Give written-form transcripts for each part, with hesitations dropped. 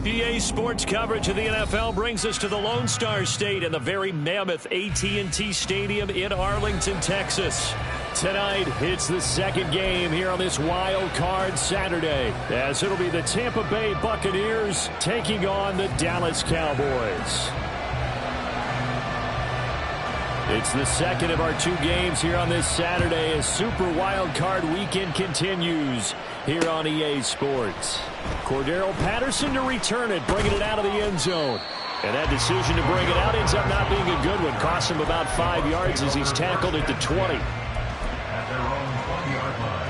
EA Sports coverage of the NFL brings us to the Lone Star State and the very mammoth AT&T Stadium in Arlington, Texas. Tonight, it's the second game here on this wild card Saturday, as it'll be the Tampa Bay Buccaneers taking on the Dallas Cowboys. It's the second of our two games here on this Saturday as Super Wild Card Weekend continues here on EA Sports. Cordero Patterson to return it, bringing it out of the end zone. And that decision to bring it out ends up not being a good one. Costs him about 5 yards as he's tackled at the 20. At their own 20-yard line.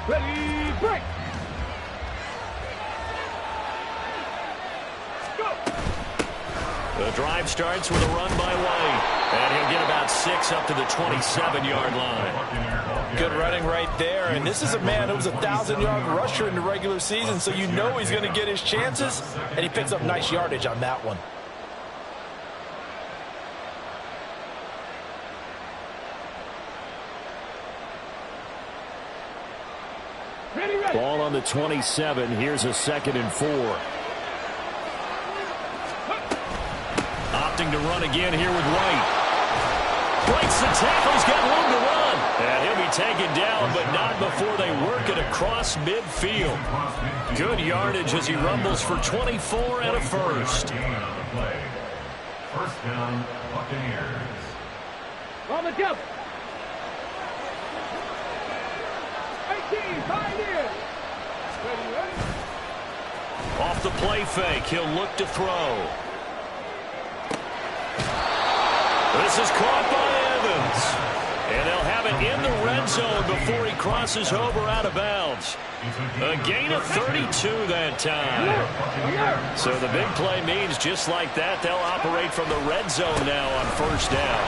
Ready, break! Go! The drive starts with a run by White. And he'll get about 6 up to the 27-yard line. Good running right there. And this is a man who was a 1,000-yard rusher in the regular season, so you know he's going to get his chances. And he picks up nice yardage on that one. Ball on the 27. Here's a 2nd and 4. Opting to run again here with White. Breaks the tackle. He's got room to run. And he'll be taken down, but not before they work it across midfield. Good yardage as he rumbles for 24 and a first. First down, Buccaneers. On the jump. 18, pioneer. Ready. Off the play fake, he'll look to throw. This is caught by Evans. And they'll have it in the red zone before he crosses over out of bounds. A gain of 32 that time. So the big play means just like that, they'll operate from the red zone now on first down.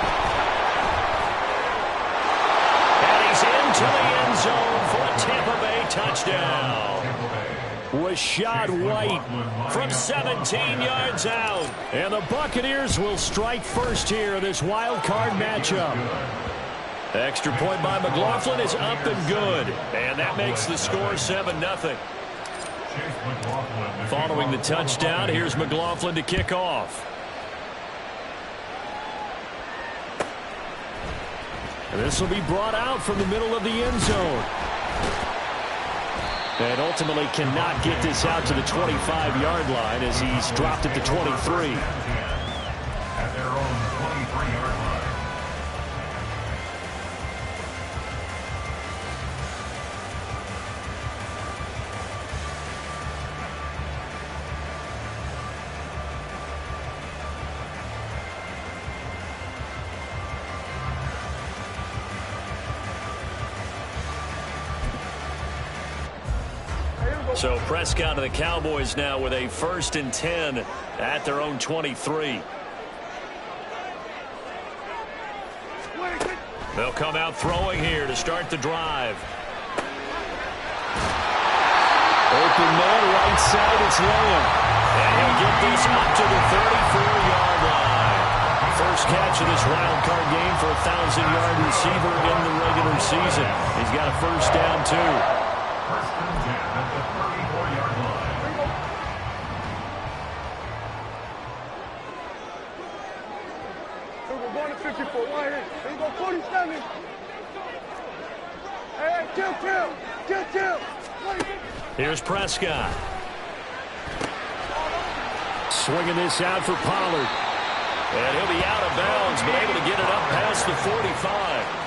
And he's into the end zone for a Tampa Bay touchdown. Rashad White from 17 yards out. And the Buccaneers will strike first here in this wild card matchup. Extra point by McLaughlin is up and good. And that makes the score 7-0. Following the touchdown, here's McLaughlin to kick off. And this will be brought out from the middle of the end zone. And ultimately cannot get this out to the 25-yard line as he's dropped at the 23. At their own 23-yard line. So Prescott and the Cowboys now with a 1st and 10 at their own 23. They'll come out throwing here to start the drive. Open man right side, it's Lamb. And he'll get this up to the 34-yard line. First catch of this wild card game for a 1,000-yard receiver in the regular season. He's got a first down, too. First and 10 at the 34-yard line. So we're going to 54. Wide in. There you go, 47. Hey, kill. Here's Prescott. Swinging this out for Pollard. And he'll be out of bounds, but able to get it up past the 45.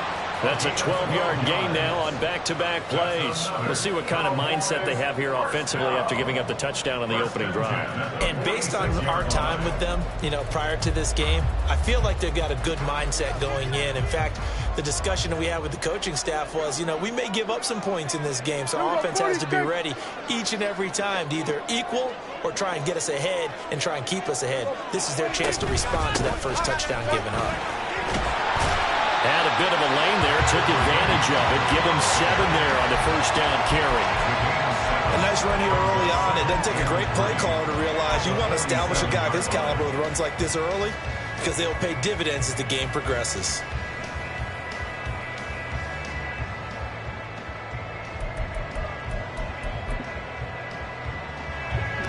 That's a 12-yard gain now on back-to-back plays. We'll see what kind of mindset they have here offensively after giving up the touchdown on the opening drive. And based on our time with them, prior to this game, I feel like they've got a good mindset going in. In fact, the discussion that we had with the coaching staff was, we may give up some points in this game, so our offense has to be ready each and every time to either equal or try and get us ahead and try and keep us ahead. This is their chance to respond to that first touchdown given up. Had a bit of a lane there, took advantage of it. Give him 7 there on the first down carry. A nice run here early on. It doesn't take a great play caller to realize you want to establish a guy of his caliber with runs like this early because they'll pay dividends as the game progresses.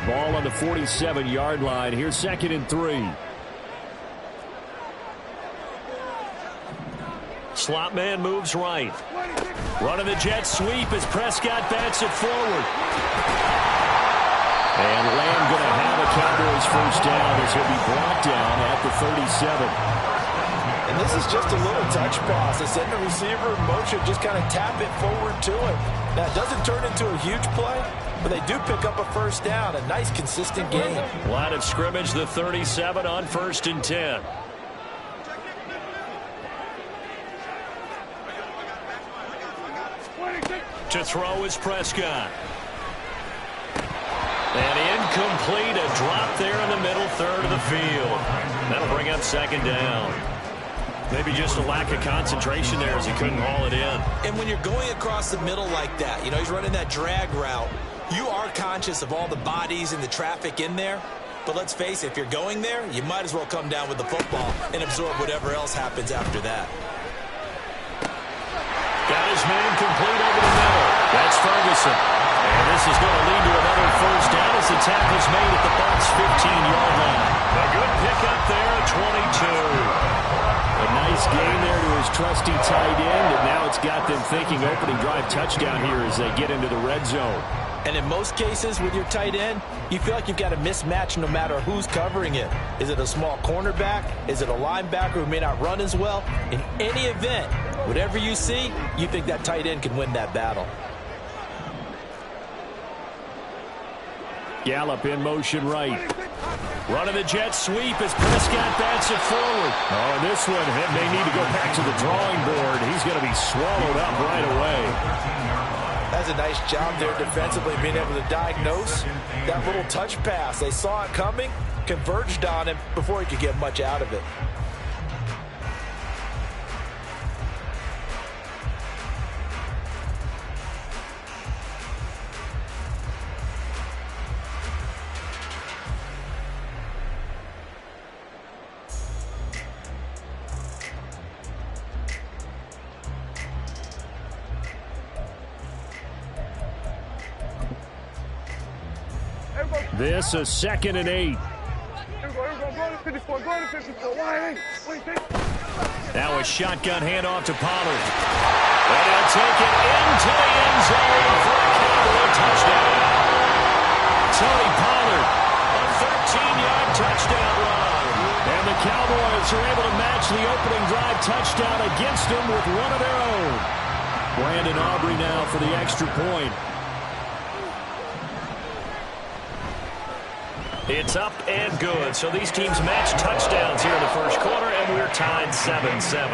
Ball on the 47-yard line. Here's 2nd and 3. Slot man moves right. Running the jet sweep as Prescott bats it forward. And Lamb going to have a Cowboys first down as he'll be brought down at the 37. And this is just a little touch pass. They send the receiver in motion, just kind of tap it forward to him. Now, it doesn't turn into a huge play, but they do pick up a first down. A nice, consistent game. Line of scrimmage, the 37 on 1st and 10. To throw is Prescott. And incomplete, a drop there in the middle third of the field. That'll bring up 2nd down. Maybe just a lack of concentration there as he couldn't haul it in. And when you're going across the middle like that, you know, he's running that drag route, you are conscious of all the bodies and the traffic in there. But let's face it, if you're going there, you might as well come down with the football and absorb whatever else happens after that. Got his man complete over the middle. That's Ferguson. And this is going to lead to another first down as the tackle's made at the Bucs 15-yard line. A good pickup there at 22. A nice gain there to his trusty tight end, and now it's got them thinking opening drive touchdown here as they get into the red zone. And in most cases with your tight end, you feel like you've got a mismatch no matter who's covering it. Is it a small cornerback? Is it a linebacker who may not run as well? In any event, whatever you see, you think that tight end can win that battle. Gallup in motion right. Running the jet sweep as Prescott bats it forward. Oh, this one may need to go back to the drawing board. He's going to be swallowed up right away. That's a nice job there defensively, being able to diagnose that little touch pass. They saw it coming, converged on him before he could get much out of it. This is 2nd and 8. Now a shotgun handoff to Pollard. And he'll take it into the end zone for a Cowboy touchdown. Tony Pollard, a 13-yard touchdown run. And the Cowboys are able to match the opening drive touchdown against them with one of their own. Brandon Aubrey now for the extra point. It's up and good. So these teams match touchdowns here in the first quarter, and we're tied 7-7.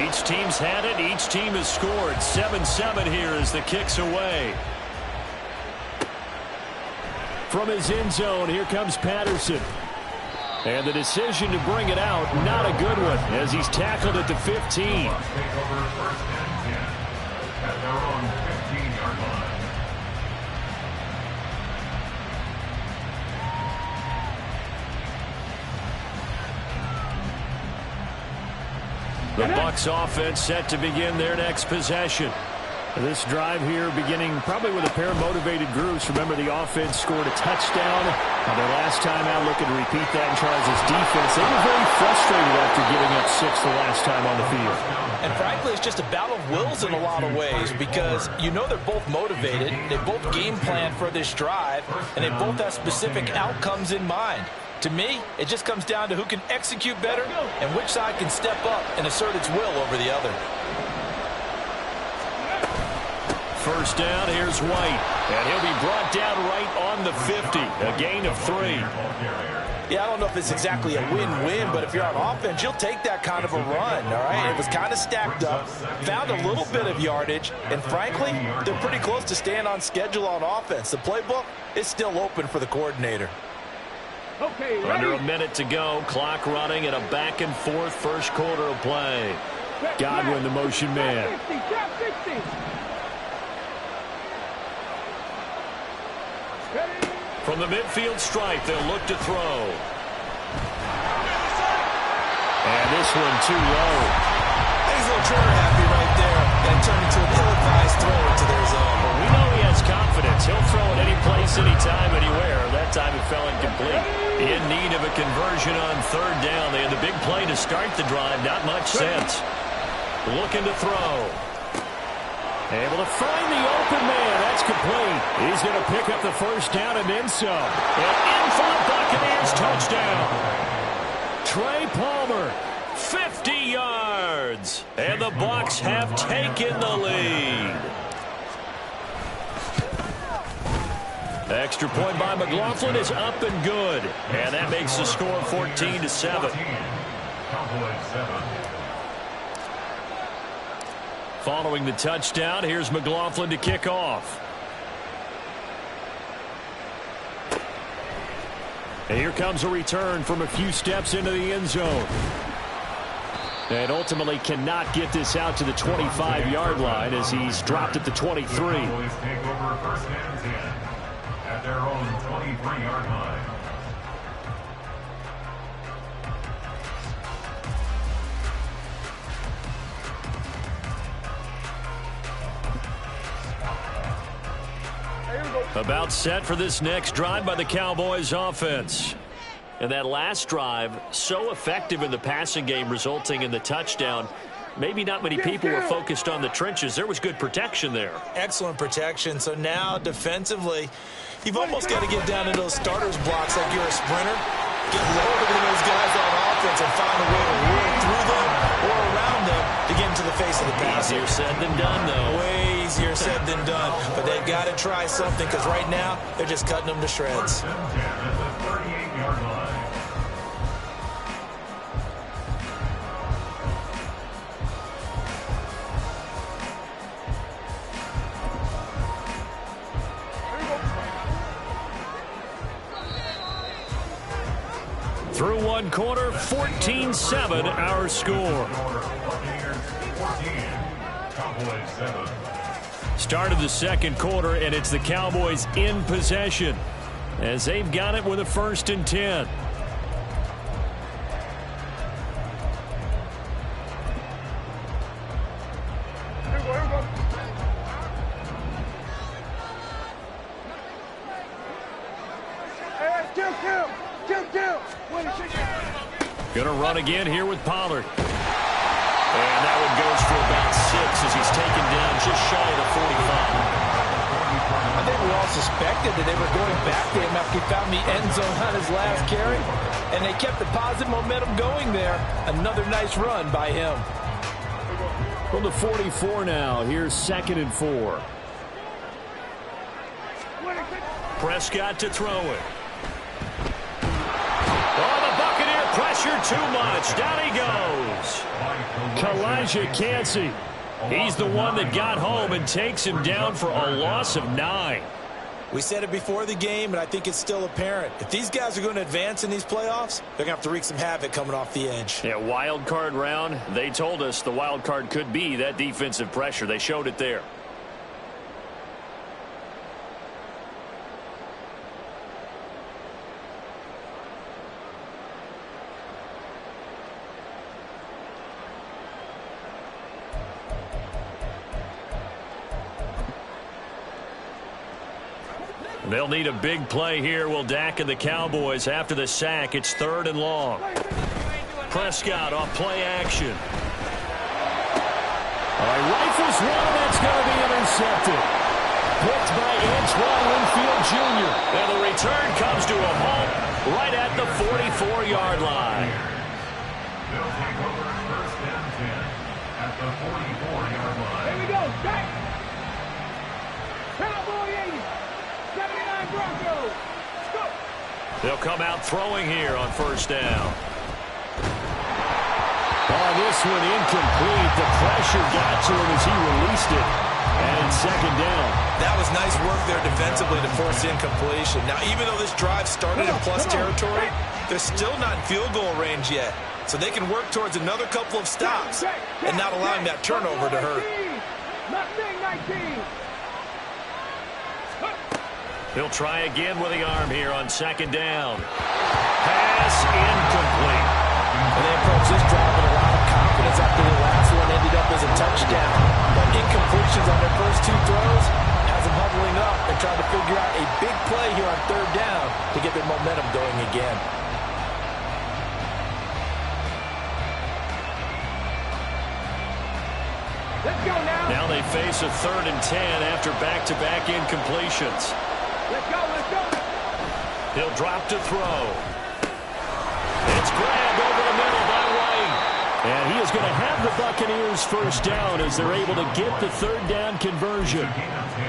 Each team's had it. Each team has scored. 7-7 here as the kick's away. From his end zone, here comes Patterson. And the decision to bring it out, not a good one, as he's tackled at the 15. The Bucs offense set to begin their next possession. This drive here beginning probably with a pair of motivated groups. Remember, the offense scored a touchdown on their last time out. Looking to repeat that in Charles' defense. They were very frustrated after giving up 6 the last time on the field. And frankly, it's just a battle of wills in a lot of ways because you know they're both motivated. They both game plan for this drive, and they both have specific outcomes in mind. To me, it just comes down to who can execute better and which side can step up and assert its will over the other. First down, here's White. And he'll be brought down right on the 50. A gain of 3. Yeah, I don't know if it's exactly a win-win, but if you're on offense, you'll take that kind of a run, all right? It was kind of stacked up, found a little bit of yardage, and frankly, they're pretty close to staying on schedule on offense. The playbook is still open for the coordinator. Okay, under a minute to go. Clock running at a back-and-forth first quarter of play. Godwin, the motion man. From the midfield stripe, they'll look to throw. And this one too low. He's a little trigger happy right there. That turned into an ill-advised throw into their zone. Well, we know he has confidence. He'll throw it any place, anytime, anywhere. That time it fell incomplete. In need of a conversion on third down. They had the big play to start the drive. Not much sense. Looking to throw. Able to find the open man. That's complete. He's going to pick up the first down and then some. And in for the Buccaneers touchdown. Trey Palmer, 50 yards. And the Bucs have taken the lead. Extra point by McLaughlin is up and good. And that makes the score 14-7. Following the touchdown, here's McLaughlin to kick off. And here comes a return from a few steps into the end zone. And ultimately cannot get this out to the 25-yard line as he's dropped at the 23. Take over first and 10 at their own 23-yard line. About set for this next drive by the Cowboys offense. And that last drive, so effective in the passing game, resulting in the touchdown. Maybe not many people were focused on the trenches. There was good protection there. Excellent protection. So now, defensively, you've almost got to get down to those starters blocks like you're a sprinter. Get lower than those guys on offense and find a way to roll through them or around them to get into the face of the pass. Easier said than done, though. Way easier said than done. But they've got to try something because right now they're just cutting them to shreds. 38-yard line. Through one quarter, 14-7 our score. Start of the second quarter, and it's the Cowboys in possession as they've got it with a 1st and 10. Gonna run again here with Pollard. And that one goes for about 6 as he's taken down just shy of the 45. I think we all suspected that they were going back to him after he found the end zone on his last carry. And they kept the positive momentum going there. Another nice run by him. From the 44 now, here's 2nd and 4. Prescott to throw it. Oh, the Buccaneer pressure too much. Down he goes. Kalijah Kancey. He's the one that got home and takes him down for a loss of 9. We said it before the game, and I think it's still apparent. If these guys are going to advance in these playoffs, they're going to have to wreak some havoc coming off the edge. Yeah, wild card round. They told us the wild card could be that defensive pressure. They showed it there. They'll need a big play here, will Dak and the Cowboys. After the sack, it's 3rd and long. Prescott off play action. Rifles one, that's going to be intercepted. Picked by Antoine Winfield Jr. And the return comes to a halt right at the 44-yard line. They'll take over 1st and 10 at the 44-yard line. Here we go, Jack. Cowboy 80. 79 Broncos. Let's go. They'll come out throwing here on 1st down. Oh, this one incomplete. The pressure got to him as he released it. And 2nd down. That was nice work there defensively to force incompletion. Now, even though this drive started in plus territory, they're still not in field goal range yet. so they can work towards another couple of stops and not allowing that turnover to hurt. He'll try again with the arm here on second down. Pass incomplete. And they approach this drive with a lot of confidence after the last one ended up as a touchdown. But incompletions on their first two throws has them huddling up and trying to figure out a big play here on third down to get their momentum going again. Let's go now. Now they face a 3rd and 10 after back-to-back incompletions. Let's go, let's go. He'll drop to throw. It's grabbed over the middle by White. And he is going to have the Buccaneers first down as they're able to get the 3rd down conversion.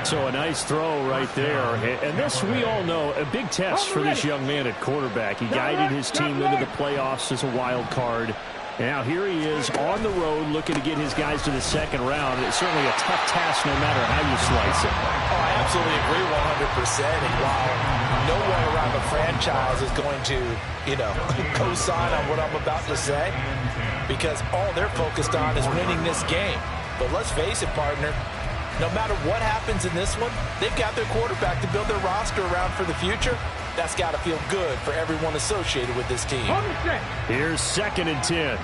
So a nice throw right there. And this, we all know, a big test for this young man at quarterback. He guided his team into the playoffs as a wild card. Now here he is on the road looking to get his guys to the second round. It's certainly a tough task no matter how you slice it. Oh, I absolutely agree 100%. And while no one around the franchise is going to, co-sign on what I'm about to say, because all they're focused on is winning this game. But let's face it, partner, no matter what happens in this one, they've got their quarterback to build their roster around for the future. That's got to feel good for everyone associated with this team. Here's 2nd and 10.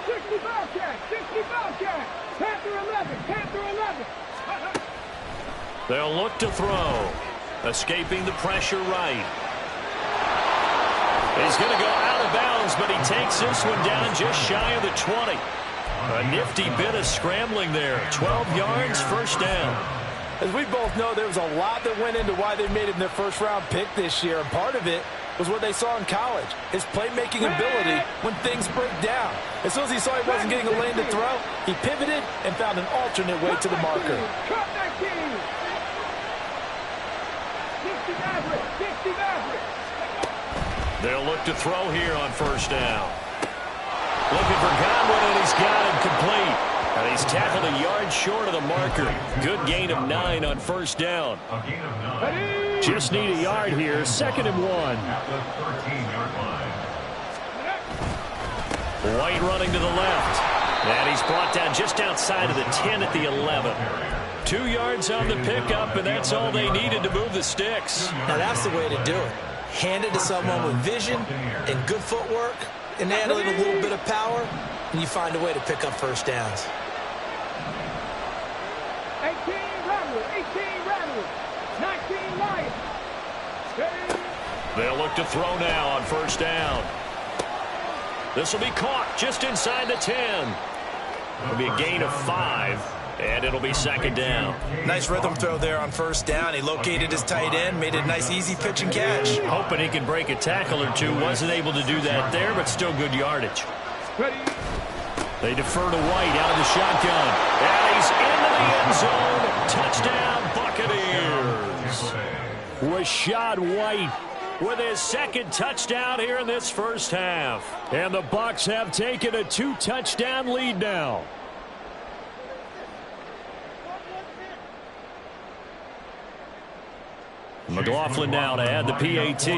65 catch, 65 catch. Panther 11, Panther 11. They'll look to throw. Escaping the pressure right. He's going to go out of bounds, but he takes this one down just shy of the 20. A nifty bit of scrambling there. 12 yards, first down. As we both know, there was a lot that went into why they made him their first-round pick this year, and part of it was what they saw in college, his playmaking ability when things break down. As soon as he saw he wasn't getting a lane to throw, he pivoted and found an alternate way to the marker. Cut that team. 60 average, 60 average. They'll look to throw here on first down. Looking for Godwin, and he's got him complete. And he's tackled a yard short of the marker. Good gain of 9 on first down. Just need a yard here. 2nd and 1. White running to the left. And he's brought down just outside of the 10 at the 11. 2 yards on the pickup, and that's all they needed to move the sticks. Now that's the way to do it. Hand it to someone with vision and good footwork, and add a little bit of power, and you find a way to pick up first downs. 18 Rattle, 18 Rattle, 19 Lions. They'll look to throw now on first down. This will be caught just inside the 10. It'll be a gain of 5. And it'll be 2nd down. Nice rhythm throw there on first down. He located his tight end, made a nice easy pitch and catch. Hoping he can break a tackle or two. Wasn't able to do that there, but still good yardage. Ready. They defer to White out of the shotgun. And he's into the end zone. Touchdown, Buccaneers. Rashad White with his 2nd touchdown here in this first half. And the Bucs have taken a 2-touchdown lead now. McLaughlin now to add the PAT.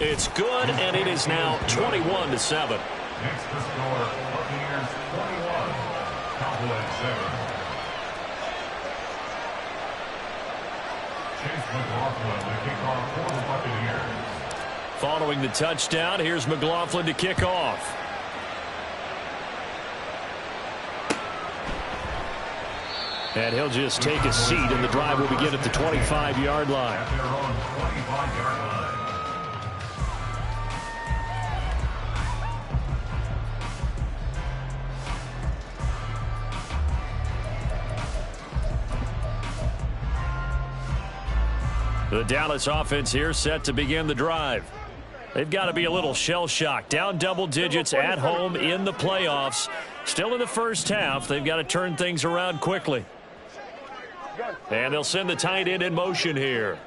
It's good, and it is now 21-7. Next to score, Buccaneers 21, Cowboys 7. Chase McLaughlin to kick off for the Buccaneers. Following the touchdown, here's McLaughlin to kick off. And he'll just take a seat, and the drive will begin at the 25-yard line. At their own 25-yard line. The Dallas offense here set to begin the drive. They've got to be a little shell-shocked. Down double digits at home in the playoffs. Still in the first half. They've got to turn things around quickly. And they'll send the tight end in motion here.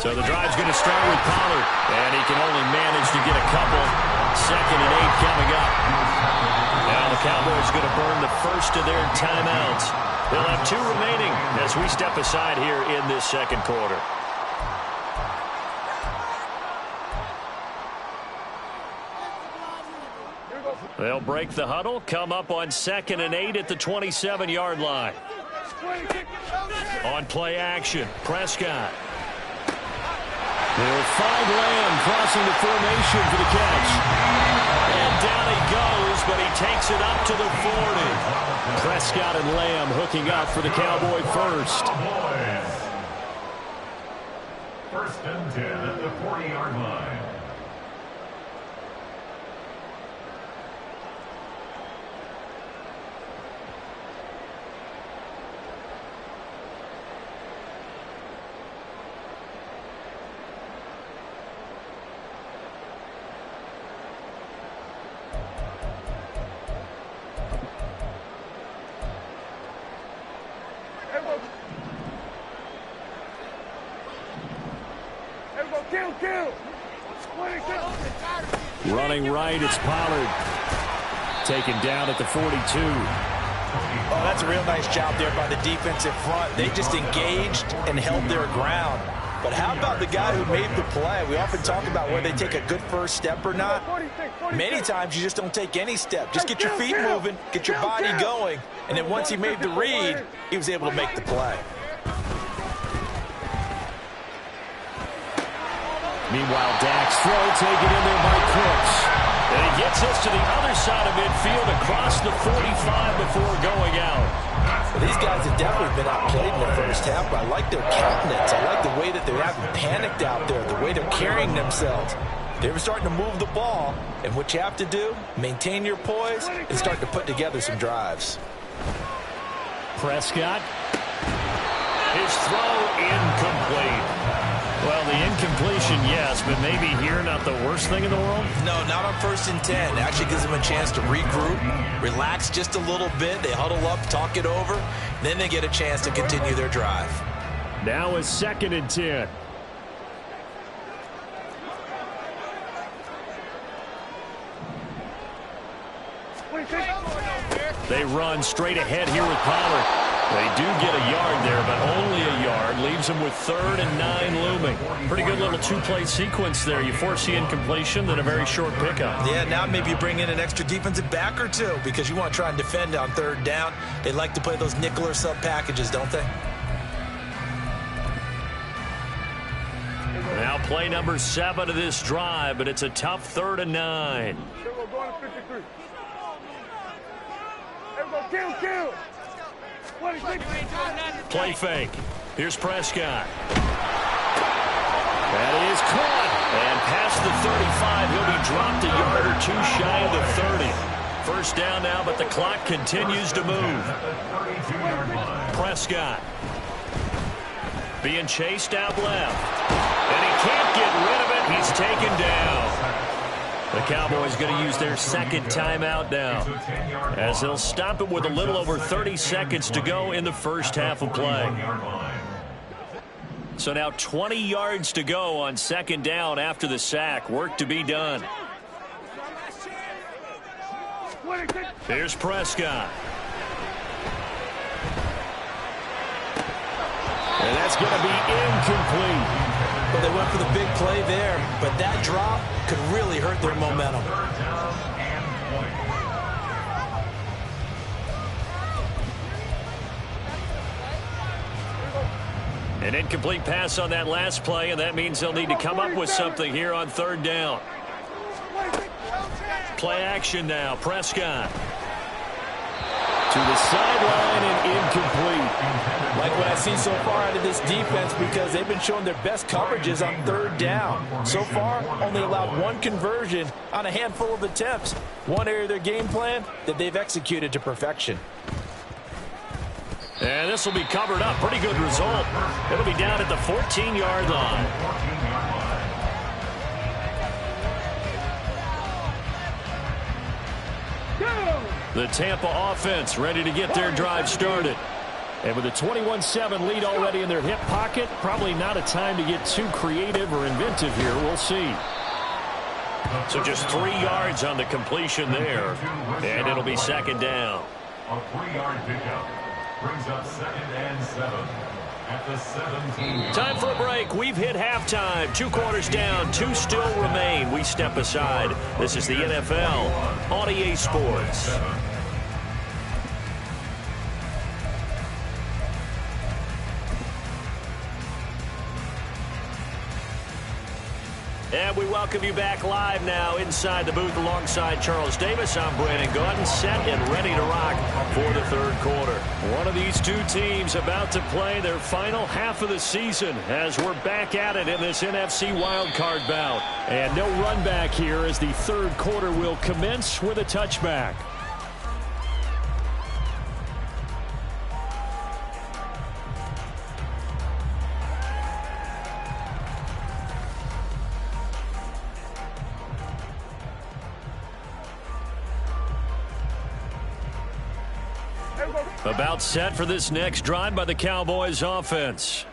So the drive's going to start with Pollard. And he can only manage to get a couple. 2nd and 8 coming up. Now the Cowboys going to burn the first of their timeouts. They'll have 2 remaining as we step aside here in this second quarter. They'll break the huddle, come up on 2nd and 8 at the 27-yard line. On play action, Prescott. They'll find Lamb crossing the formation for the catch. And down he goes, but he takes it up to the 40. Prescott and Lamb hooking up for the Cowboy first. First and 10 at the 40-yard line. Running right, it's Pollard. Taken down at the 42. Oh, that's a real nice job there by the defensive front. They just engaged and held their ground. But how about the guy who made the play? We often talk about whether they take a good first step or not. Many times you just don't take any step. Just get your feet moving, get your body going, and then once he made the read, he was able to make the play. Meanwhile, Dak's throw taken in there by Cooks. And he gets us to the other side of midfield across the 45 before going out. Well, these guys have definitely been outplayed in the first half, but I like their countenance. I like the way that they haven't panicked out there, the way they're carrying themselves. They were starting to move the ball, and what you have to do, maintain your poise and start to put together some drives. Prescott. His throw incomplete. Well, the incompletion, yes, but maybe here not the worst thing in the world? No, not on 1st and 10. It actually gives them a chance to regroup, relax just a little bit. They huddle up, talk it over. Then they get a chance to continue their drive. Now is 2nd and 10. They run straight ahead here with Pollard. They do get a yard there, but only a yard. Leaves them with 3rd and 9 looming. Pretty good little 2-play sequence there. You force the incompletion, then a very short pickup. Yeah, now maybe you bring in an extra defensive back or two because you want to try and defend on 3rd down. They like to play those nickel or sub packages, don't they? Now play number 7 of this drive, but it's a tough 3rd and 9. Play fake. Here's Prescott. That is caught. And past the 35, he'll be dropped a yard or 2 shy of the 30. First down now, but the clock continues to move. Prescott. Being chased out left. And he can't get rid of it. He's taken down. The Cowboys going to use their 2nd timeout now, as they'll stop it with a little over 30 seconds to go in the first half of play. So now 20 yards to go on 2nd down after the sack. Work to be done. Here's Prescott. And that's going to be incomplete. Well, they went for the big play there, but that drop could really hurt their momentum. An incomplete pass on that last play, and that means they'll need to come up with something here on 3rd down. Play action now. Prescott. To the sideline and incomplete. Like what I see so far out of this defense because they've been showing their best coverages on 3rd down. So far, only allowed 1 conversion on a handful of attempts. One area of their game plan that they've executed to perfection. And this will be covered up. Pretty good result. It'll be down at the 14-yard line. The Tampa offense ready to get their drive started. And with a 21-7 lead already in their hip pocket, probably not a time to get too creative or inventive here. We'll see. So just 3 yards on the completion there. And it'll be 2nd down. A 3-yard pickup. Brings up 2nd and 7 at the 17. Time for a break. We've hit halftime. 2 quarters down. 2 still remain. We step aside. This is the NFL on EA Sports. And we welcome you back live now inside the booth alongside Charles Davis. I'm Brandon Gordon, set and ready to rock for the third quarter. One of these two teams about to play their final half of the season as we're back at it in this NFC wildcard bout. And no run back here as the third quarter will commence with a touchback. About set for this next drive by the Cowboys offense.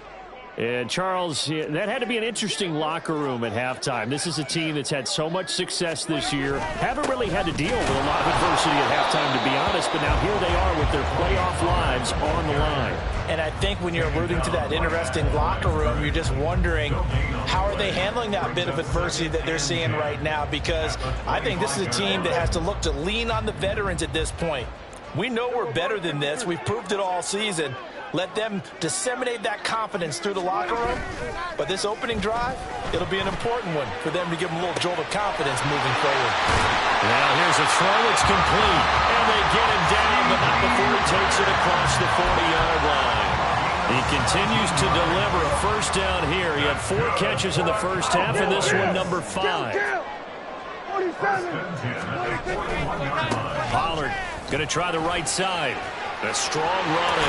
And Charles, that had to be an interesting locker room at halftime. This is a team that's had so much success this year. Haven't really had to deal with a lot of adversity at halftime, to be honest. But now here they are with their playoff lives on the line. And I think when you're alluding to that interesting locker room, you're just wondering how are they handling that bit of adversity that they're seeing right now? Because I think this is a team that has to look to lean on the veterans at this point. We know we're better than this. We've proved it all season. Let them disseminate that confidence through the locker room. But this opening drive, it'll be an important one for them to give them a little jolt of confidence moving forward. Now here's a throw. It's complete. And they get him down, but not before he takes it across the 40-yard line. He continues to deliver a first down here. He had 4 catches in the first half, and this one number 5. Pollard going to try the right side. A strong run.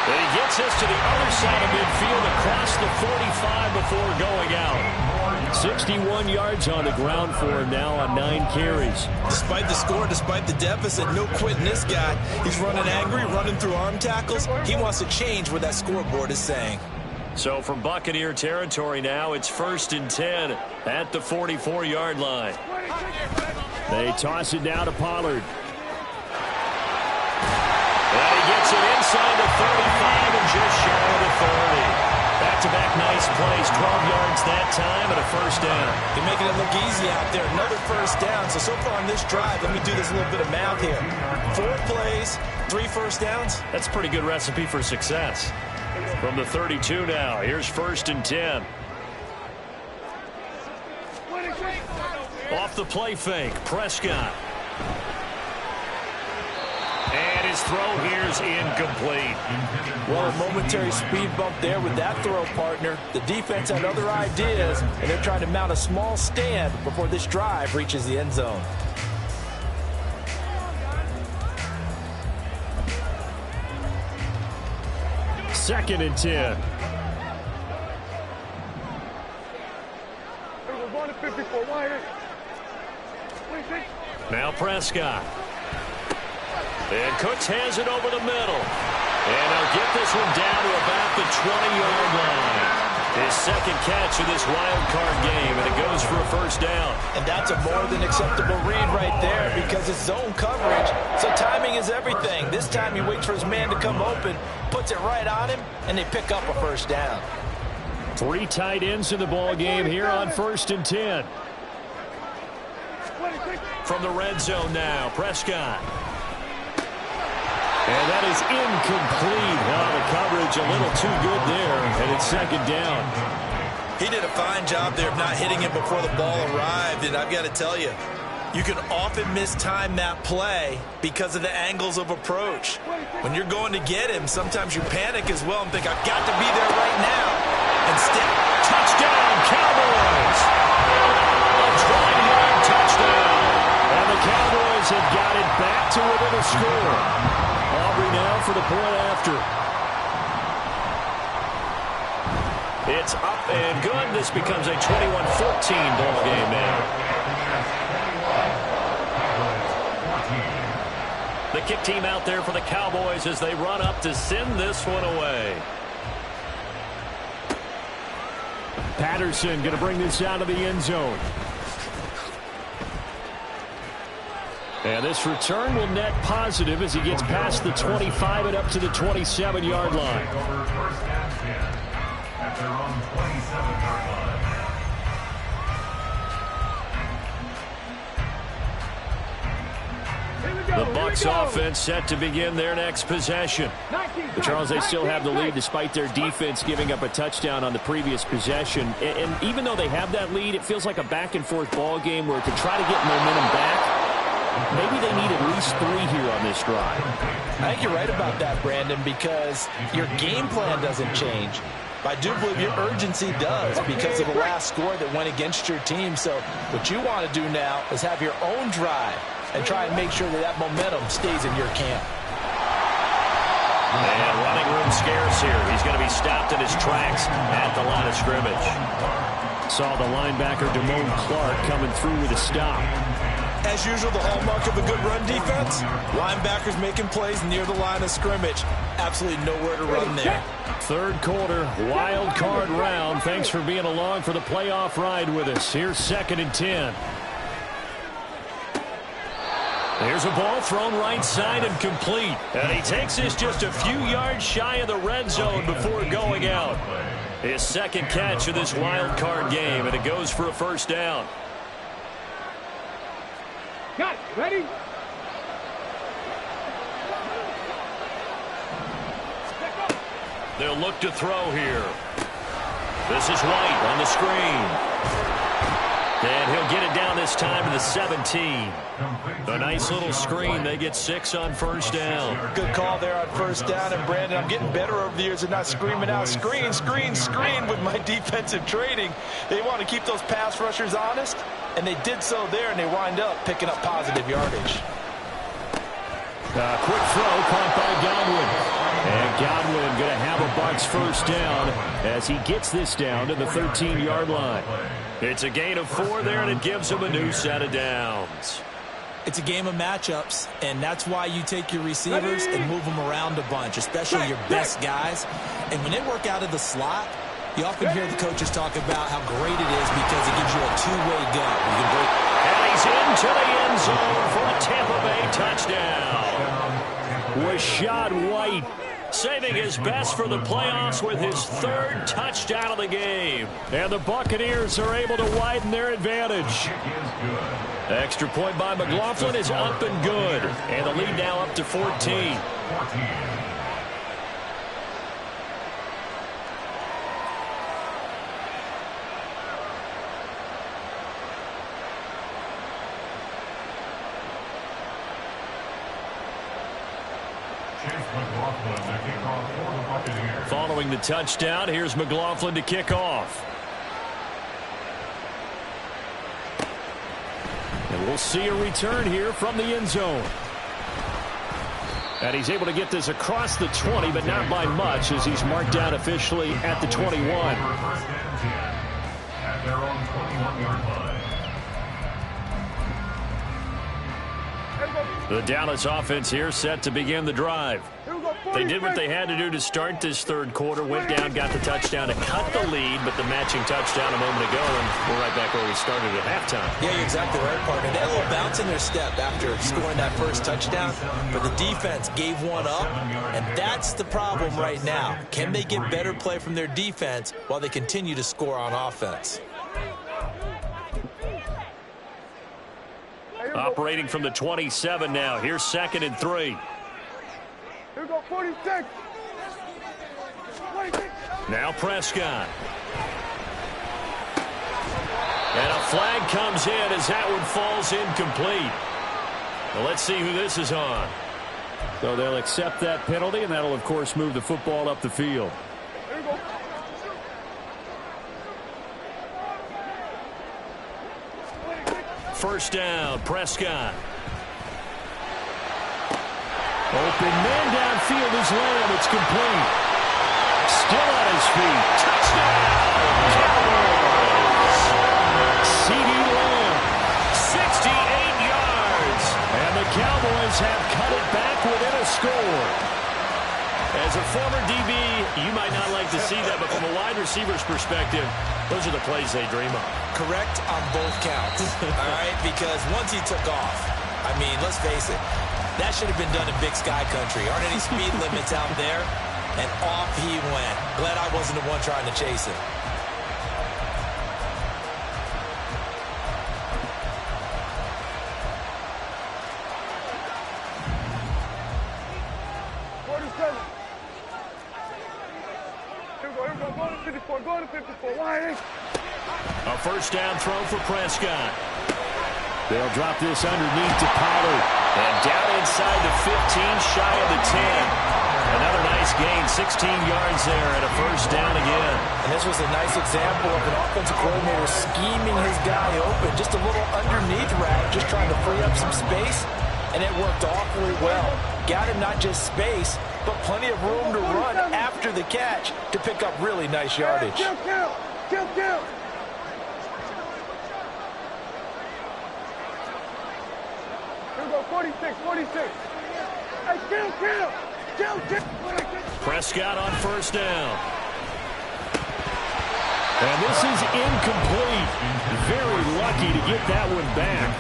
And he gets us to the other side of midfield across the 45 before going out. 61 yards on the ground for him now on 9 carries. Despite the score, despite the deficit, no quitting this guy. He's running angry, running through arm tackles. He wants to change what that scoreboard is saying. So from Buccaneer territory now, it's 1st and 10 at the 44-yard line. They toss it down to Pollard. And he gets it inside the 35 and just shy of the 30. Back-to-back nice plays, 12 yards that time and a first down. They're making it look easy out there. Another first down. So far on this drive, let me do this little bit of math here. 4 plays, 3 first downs. That's a pretty good recipe for success. From the 32 now, here's 1st and 10. Off the play fake, Prescott. And his throw here's incomplete. Well, a momentary speed bump there with that throw, partner. The defense had other ideas, and they're trying to mount a small stand before this drive reaches the end zone. Second and 10. Now Prescott. And Cooks has it over the middle. And they'll get this one down to about the 20-yard line. His second catch of this wild card game, and it goes for a first down. And that's a more than acceptable read right there because it's zone coverage, so timing is everything. This time he waits for his man to come open, puts it right on him, and they pick up a first down. 3 tight ends in the ball game here on 1st and 10. From the red zone now, Prescott. And that is incomplete. Now the coverage a little too good there, and it's 2nd down. He did a fine job there of not hitting it before the ball arrived, and I've got to tell you, you can often mistime that play because of the angles of approach. When you're going to get him, sometimes you panic as well and think, I've got to be there right now. Instead, touchdown, Cowboys! A 20-yard touchdown. And the Cowboys have got it back to within a score. Aubrey now for the point after. It's up and good. This becomes a 21-14 ball game now. The kick team out there for the Cowboys as they run up to send this one away. Patterson going to bring this out of the end zone. And this return will net positive as he gets past the 25 and up to the 27-yard line. Over first and 10 at their own 27-yard line. The Bucs offense set to begin their next possession. But Charles, they still have the lead despite their defense giving up a touchdown on the previous possession. And even though they have that lead, it feels like a back-and-forth ball game where to try to get momentum back, maybe they need at least 3 here on this drive. I think you're right about that, Brandon, because your game plan doesn't change. But I do believe your urgency does because of the last score that went against your team. So what you want to do now is have your own drive and try and make sure that that momentum stays in your camp. And running room scarce here. He's going to be stopped in his tracks at the line of scrimmage. Saw the linebacker Damone Clark coming through with a stop. As usual, the hallmark of a good run defense, linebackers making plays near the line of scrimmage. Absolutely nowhere to run there. Third quarter, wild card round. Thanks for being along for the playoff ride with us. Here's 2nd and 10. There's a ball thrown right side and complete. And he takes this just a few yards shy of the red zone before going out. His second catch of this wild card game, and it goes for a first down. Got it. Ready? They'll look to throw here. This is White on the screen. And he'll get it down this time to the 17. A nice little screen. They get 6 on first down. Good call there on first down. And, Brandon, I'm getting better over the years at not screaming out, screen, screen, screen with my defensive training. They want to keep those pass rushers honest, and they did so there, and they wind up picking up positive yardage. Quick throw caught by Godwin. And Godwin going to have a Bucs first down as he gets this down to the 13-yard line. It's a gain of 4 there, and it gives him a new set of downs. It's a game of matchups, and that's why you take your receivers and move them around a bunch, especially your best guys. And when they work out of the slot, you often hear the coaches talk about how great it is because it gives you a two-way go. You can break. And he's into the end zone for a Tampa Bay touchdown. Rashad White saving his best for the playoffs with his 3rd touchdown of the game. And the Buccaneers are able to widen their advantage. Extra point by McLaughlin is up and good. And the lead now up to 14. Following the touchdown, here's McLaughlin to kick off. And we'll see a return here from the end zone. And he's able to get this across the 20, but not by much as he's marked down officially at the 21. First and 10 at their own 21-yard line. The Dallas offense here set to begin the drive. They did what they had to do to start this third quarter, went down, got the touchdown to cut the lead, but the matching touchdown a moment ago, and we're right back where we started at halftime. Yeah, you're exactly right, partner. They had a little bounce in their step after scoring that first touchdown, but the defense gave one up, and that's the problem right now. Can they get better play from their defense while they continue to score on offense? Operating from the 27 now. Here's 2nd and 3. Here we go, 46. Now Prescott. And a flag comes in as that one falls incomplete. Well, let's see who this is on. So they'll accept that penalty, and that'll, of course, move the football up the field. Here we go. First down, Prescott. Open man downfield is Lamb. It's complete. Still on his feet. Touchdown! Cowboys! C.D. Lamb, 68 yards. And the Cowboys have cut it back within a score. As a former DB, you might not like to see that, but from a wide receiver's perspective, those are the plays they dream of. Correct on both counts, all right? Because once he took off, I I mean, let's face it, that should have been done in Big Sky Country. Aren't any speed limits out there? And off he went. Glad I wasn't the one trying to chase him. Going to 54, wide. A first down throw for Prescott. They'll drop this underneath to Pollard. And down inside the 15, shy of the 10. Another nice gain, 16 yards there, and a first down again. And this was a nice example of an offensive coordinator scheming his guy open. Just a little underneath route, just trying to free up some space. And it worked awfully well. Got him not just space, but plenty of room to run after the catch to pick up really nice yardage. Kill. Here we go, 46. Hey, kill. Prescott on first down. And this is incomplete. Very lucky to get that one back.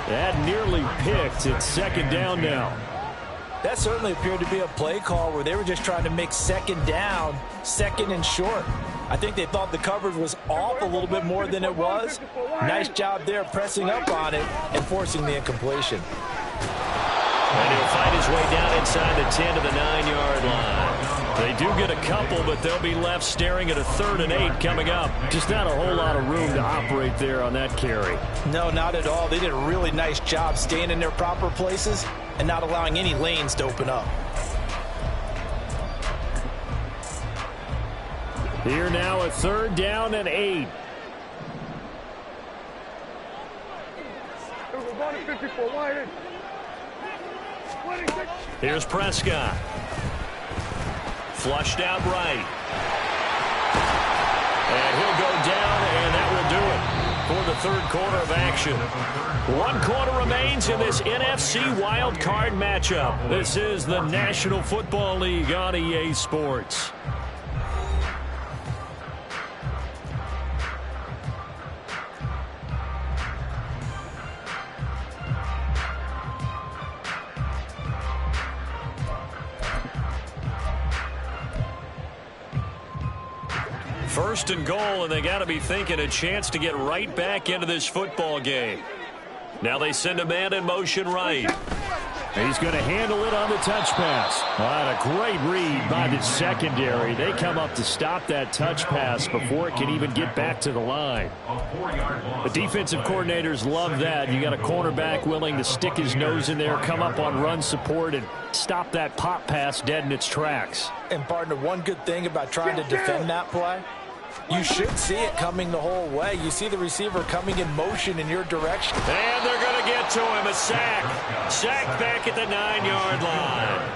That nearly picked. It's second down now. That certainly appeared to be a play call where they were just trying to make second down, second and short. I think they thought the coverage was off a little bit more than it was. Nice job there pressing up on it and forcing the incompletion. And he'll find his way down inside the 10 to the 9-yard line. They do get a couple, but they'll be left staring at a 3rd and 8 coming up. Just not a whole lot of room to operate there on that carry. No, not at all. They did a really nice job staying in their proper places and not allowing any lanes to open up. Here now a 3rd down and 8. We're going to 54, wide. Here's Prescott. Flushed out right. And he'll go down, and that will do it for the 3rd quarter of action. 1 quarter remains in this NFC Wild Card matchup. This is the National Football League on EA Sports. First and goal, and they got to be thinking a chance to get right back into this football game. Now they send a man in motion right. He's going to handle it on the touch pass. A great read by the secondary. They come up to stop that touch pass before it can even get back to the line. The defensive coordinators love that. You got a cornerback willing to stick his nose in there, come up on run support, and stop that pop pass dead in its tracks. And partner, one good thing about trying to defend that play, you should see it coming the whole way. You see the receiver coming in motion in your direction. And they're going to get to him. A sack. Sack back at the 9-yard line.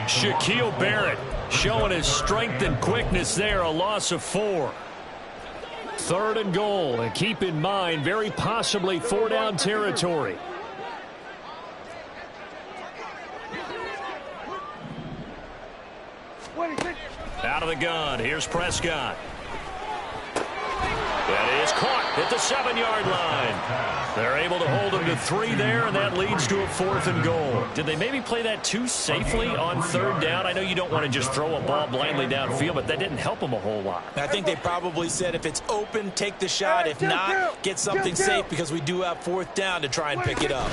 Shaquille Barrett showing his strength and quickness there. A loss of 4. 3rd and goal. And keep in mind, very possibly 4-down territory. Out of the gun. Here's Prescott. That is caught at the 7-yard line. They're able to hold him to 3 there, and that leads to a 4th and goal. Did they maybe play that too safely on 3rd down? I know you don't want to just throw a ball blindly downfield, but that didn't help them a whole lot. I think they probably said if it's open, take the shot. If not, get something safe because we do have 4th down to try and pick it up.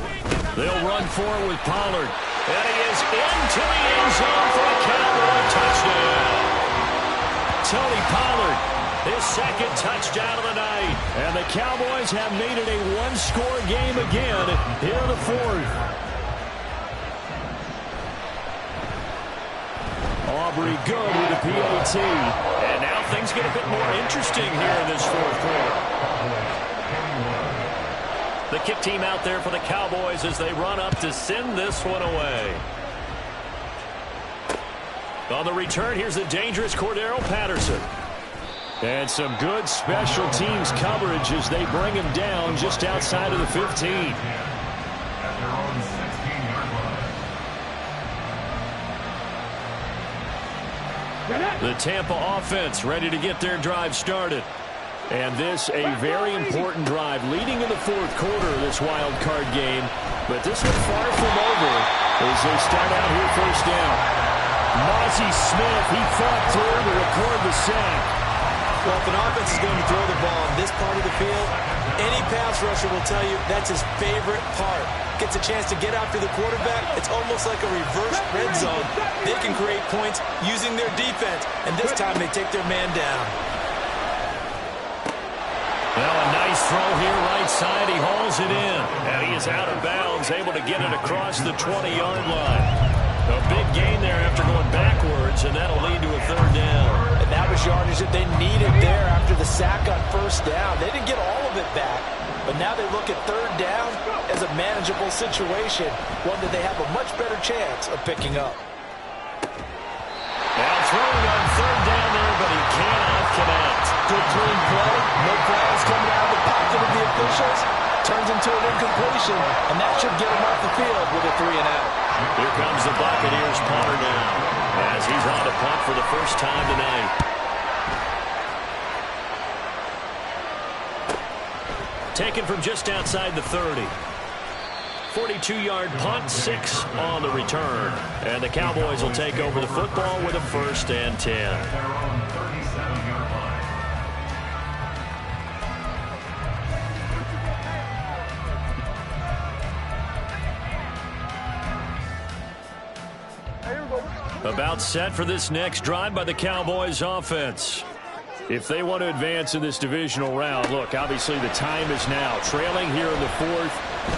They'll run for it with Pollard. And he is into the end zone for a Cowboy touchdown. Tony Pollard, his 2nd touchdown of the night. And the Cowboys have made it a 1-score game again here in the 4th. Aubrey good with the PAT. And now things get a bit more interesting here in this 4th quarter. The kick team out there for the Cowboys as they run up to send this one away. On the return, here's the dangerous Cordero Patterson. And some good special teams coverage as they bring him down just outside of the 15. The Tampa offense ready to get their drive started. And this a very important drive leading in the fourth quarter of this wild card game. But this one far from over as they start out here first down. Mozzie Smith, he fought through to record the sack. Well, if an offense is going to throw the ball on this part of the field, any pass rusher will tell you that's his favorite part. Gets a chance to get after the quarterback. It's almost like a reverse red zone. They can create points using their defense, and this time they take their man down. Well, a nice throw here right side. He hauls it in, and he is out of bounds, able to get it across the 20-yard line. A big gain there after going backwards, and that'll lead to a third down. And that was yardage that they needed there after the sack on first down. They didn't get all of it back, but now they look at third down as a manageable situation, one that they have a much better chance of picking up. Now throwing on third down there, but he cannot connect. Good clean play, no flags coming out of the pocket of the officials. Turns into an incompletion, and that should get him off the field with a 3-and-out. Here comes the Buccaneers punter now, as he's on to punt for the first time tonight. Taken from just outside the 30. 42-yard punt, 6 on the return. And the Cowboys will take over the football with a 1st and 10. About set for this next drive by the Cowboys offense. If they want to advance in this divisional round, look, obviously the time is now. Trailing here in the fourth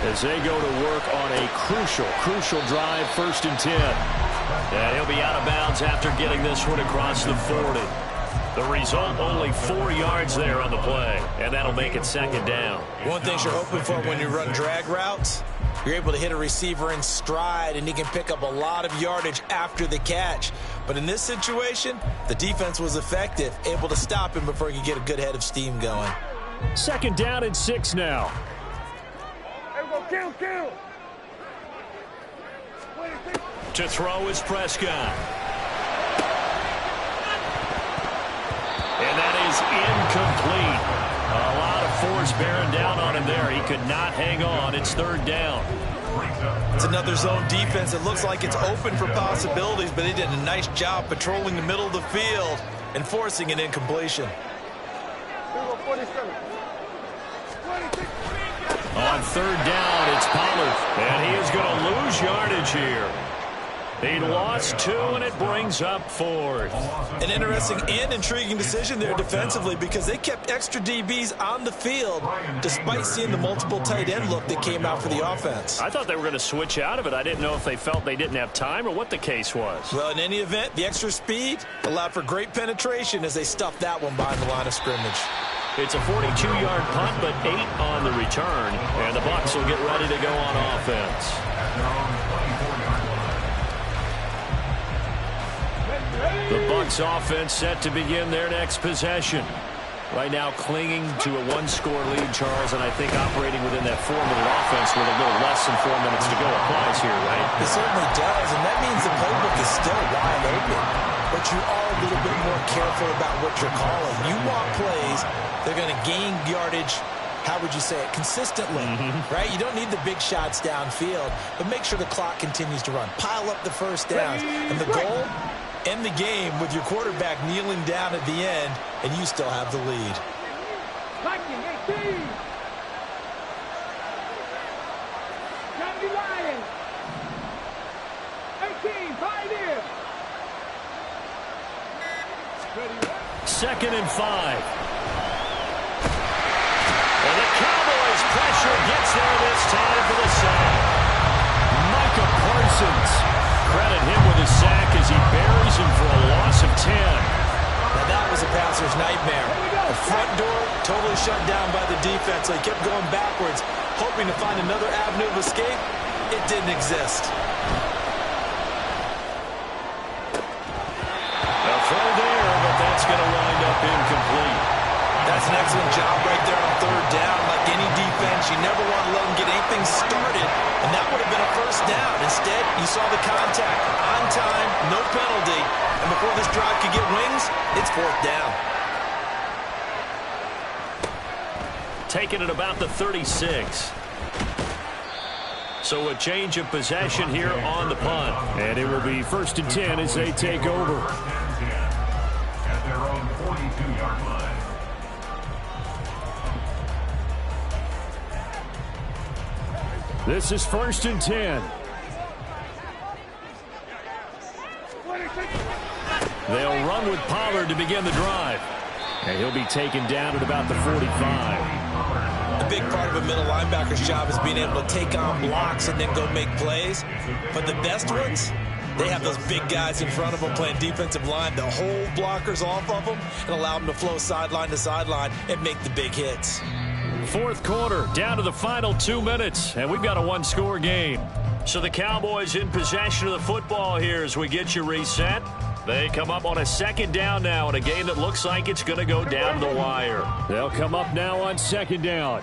as they go to work on a crucial drive, 1st and 10. And he'll be out of bounds after getting this one across the 40. The result, only 4 yards there on the play, and that'll make it 2nd down. One thing you're hoping for when you run drag routes, you're able to hit a receiver in stride, and he can pick up a lot of yardage after the catch. But in this situation, the defense was effective, able to stop him before he could get a good head of steam going. 2nd down and 6 now. Hey, go kill. To throw is Prescott. And that is incomplete. A lot of force bearing down on him there. He could not hang on. It's 3rd down. It's another zone defense. It looks like it's open for possibilities, but they did a nice job patrolling the middle of the field and forcing an incompletion. On 3rd down, it's Pollard. And he is going to lose yardage here. He lost 2, and it brings up 4th. An interesting and intriguing decision there defensively because they kept extra DBs on the field despite seeing the multiple tight end look that came out for the offense. I thought they were going to switch out of it. I didn't know if they felt they didn't have time or what the case was. Well, in any event, the extra speed allowed for great penetration as they stuffed that one behind the line of scrimmage. It's a 42-yard punt, but 8 on the return, and the Bucs will get ready to go on offense. The Bucs offense set to begin their next possession. Right now clinging to a 1-score lead, Charles, and I think operating within that 4-minute offense with a little less than 4 minutes to go applies here, right? It certainly does, and that means the playbook is still wide open. But you are a little bit more careful about what you're calling. You want plays, they're going to gain yardage, how would you say it, consistently, right? You don't need the big shots downfield, but make sure the clock continues to run. Pile up the first downs, and the goal, end the game with your quarterback kneeling down at the end, and you still have the lead. Second and 5. And the Cowboys pressure gets there this time for the sack. Micah Parsons. Credit him with his sack as he buries him for a loss of 10. Now that was a passer's nightmare. The front door totally shut down by the defense. So he kept going backwards, hoping to find another avenue of escape. It didn't exist. A throw there, but that's going to wind up incomplete. That's an excellent job right there on 3rd down. Like any defense, you never want to let them get anything started, and that would have been a 1st down. Instead, you saw the contact on time, no penalty, and before this drive could get wings, it's 4th down. taken at about the 36. So a change of possession here on the punt. And it will be 1st and 10 as they take over. At their own 42-yard line. This is 1st and 10. They'll run with Pollard to begin the drive. And he'll be taken down at about the 45. A big part of a middle linebacker's job is being able to take on blocks and then go make plays. But the best ones, they have those big guys in front of them playing defensive line to hold blockers off of them and allow them to flow sideline to sideline and make the big hits. 4th quarter, down to the final 2 minutes, and we've got a one-score game. So the Cowboys in possession of the football here as we get you reset. They come up on a 2nd down now in a game that looks like it's going to go down to the wire. They'll come up now on 2nd down.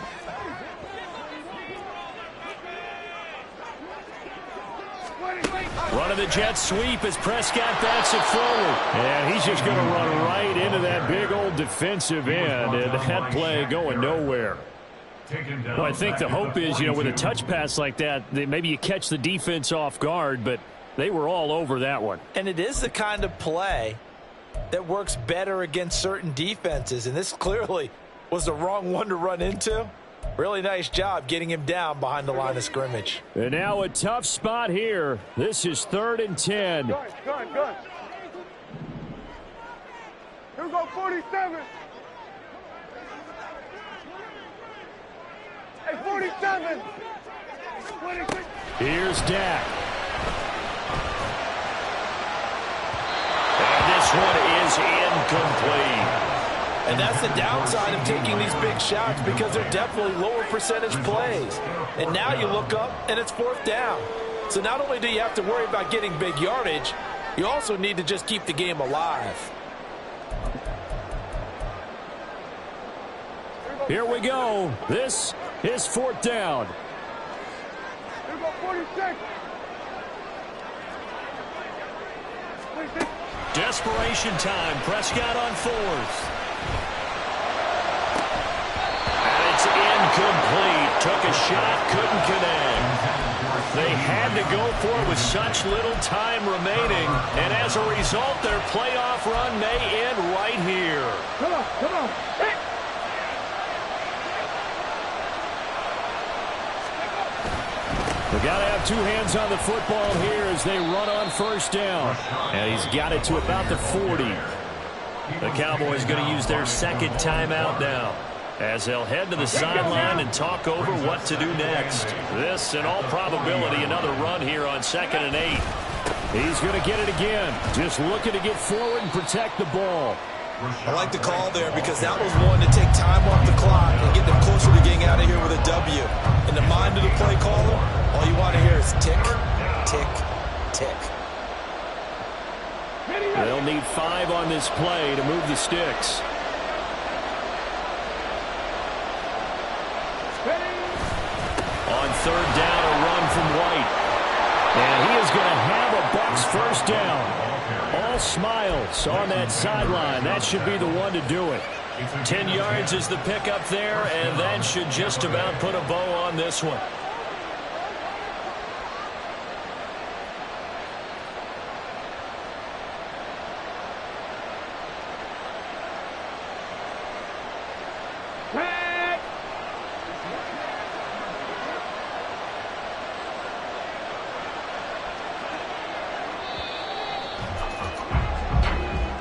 Running the jet sweep as Prescott backs it forward. And he's just going to run right into that big old defensive end, and that play going nowhere. Well, I think the hope is, with a touch pass like that, maybe you catch the defense off guard, but they were all over that one. And it is the kind of play that works better against certain defenses, and this clearly was the wrong one to run into. Really nice job getting him down behind the line of scrimmage. And now a tough spot here. This is 3rd and 10. Gun. Here we go, 47. Hey, 47. 26. Here's Dak. And this one is incomplete. And that's the downside of taking these big shots because they're definitely lower percentage plays. And now you look up and it's 4th down. So not only do you have to worry about getting big yardage, you also need to just keep the game alive. Here we go. This is 4th down. Here we go, 46. 26. Desperation time. Prescott on 4th. Incomplete. Took a shot, couldn't connect. They had to go for it with such little time remaining, and as a result, their playoff run may end right here. Come on. Hey. They got to have 2 hands on the football here as they run on 1st down. And he's got it to about the 40. The Cowboys going to use their 2nd timeout now, as they'll head to the sideline and talk over what to do next. This, in all probability, another run here on 2nd and 8. He's going to get it again. Just looking to get forward and protect the ball. I like the call there because that was one to take time off the clock and get them closer to getting out of here with a W. In the mind of the play caller, all you want to hear is tick, tick, tick. They'll need 5 on this play to move the sticks. On 3rd down, a run from White. And he is going to have a Bucs 1st down. All smiles on that sideline. That should be the one to do it. 10 yards is the pickup there, and that should just about put a bow on this one.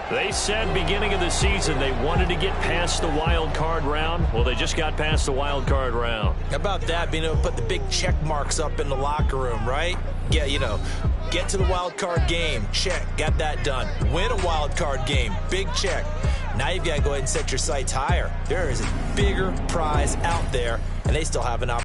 They said beginning of the season they wanted to get past the wild card round. Well, they just got past the wild card round. How about that, being able to put the big check marks up in the locker room, right? Yeah, get to the wild card game. Check, got that done. Win a wild card game. Big check. Now you've got to go ahead and set your sights higher. There is a bigger prize out there, and they still have an opportunity.